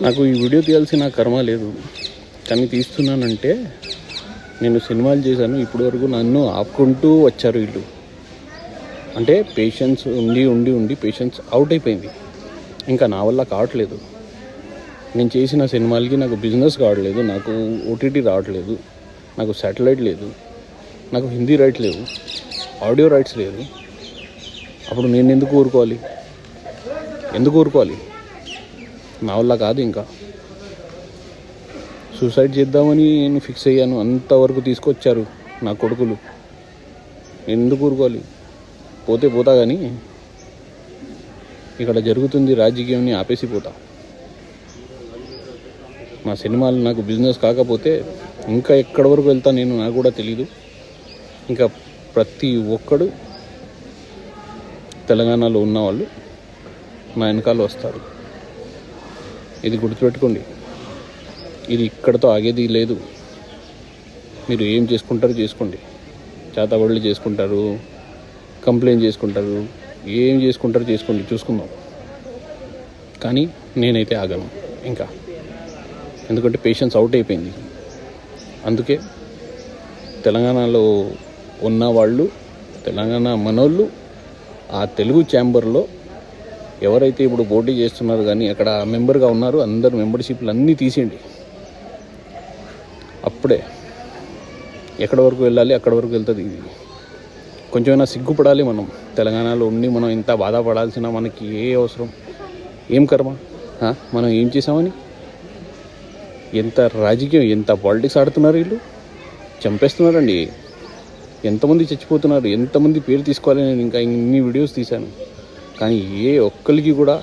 నాకు ఈ వీడియో తీయాల్సిన కర్మ లేదు, కానీ తీస్తున్నానంటే నేను సినిమాలు చేశాను, ఇప్పటి వరకు నన్ను ఆపుకుంటూ వచ్చారు వీళ్ళు. అంటే పేషెన్స్ ఉండి ఉండి ఉండి పేషెన్స్ అవుట్ అయిపోయింది. ఇంకా నా వల్ల కావట్లేదు. నేను చేసిన సినిమాలకి నాకు బిజినెస్ కావట్లేదు, నాకు ఓటీటీ రావట్లేదు, నాకు శాటిలైట్ లేదు, నాకు హిందీ రైట్ లేవు, ఆడియో రైట్స్ లేదు. అప్పుడు నేను ఎందుకు ఊరుకోవాలి? నా వల్ల కాదు. ఇంకా సూసైడ్ చేద్దామని నేను ఫిక్స్ అయ్యాను. అంతవరకు తీసుకొచ్చారు నా కొడుకులు. నేను ఎందుకు ఊరుకోవాలి? పోతే పోతా, కానీ ఇక్కడ జరుగుతుంది రాజకీయాన్ని ఆపేసి పోతా. నా సినిమాలు నాకు బిజినెస్ కాకపోతే ఇంకా ఎక్కడి వరకు వెళ్తా నేను, నాకు కూడా తెలీదు. ఇంకా ప్రతి ఒక్కడు తెలంగాణలో ఉన్నవాళ్ళు నా వెనకాల వస్తారు. ఇది గుర్తుపెట్టుకోండి. ఇది ఇక్కడతో ఆగేది లేదు. మీరు ఏం చేసుకుంటారో చేసుకోండి. చేతబడులు చేసుకుంటారు, కంప్లైంట్ చేసుకుంటారు, ఏం చేసుకుంటారో చేసుకోండి, చూసుకుందాం. కానీ నేనైతే ఆగను ఇంకా. ఎందుకంటే పేషెన్స్ అవుట్ అయిపోయింది. అందుకే తెలంగాణలో ఉన్నవాళ్ళు, తెలంగాణ మనోళ్ళు, ఆ తెలుగు ఛాంబర్లో ఎవరైతే ఇప్పుడు పోటీ చేస్తున్నారు కానీ అక్కడ మెంబర్గా ఉన్నారు, అందరు మెంబర్షిప్లు అన్నీ తీసేయండి. అప్పుడే ఎక్కడి వరకు వెళ్ళాలి అక్కడి వరకు వెళ్తుంది. ఇది కొంచెమైనా సిగ్గుపడాలి. మనం తెలంగాణలో ఉండి మనం ఇంత బాధపడాల్సిన మనకి ఏ అవసరం? ఏం కర్మ? మనం ఏం చేసామని? ఎంత రాజకీయం, ఎంత పాలిటిక్స్ ఆడుతున్నారు వీళ్ళు. చంపేస్తున్నారండి. ఎంతమంది చచ్చిపోతున్నారు, ఎంతమంది పేరు తీసుకోవాలి. నేను ఇంకా ఇన్ని వీడియోస్ తీశాను, కానీ ఏ ఒక్కరికి కూడా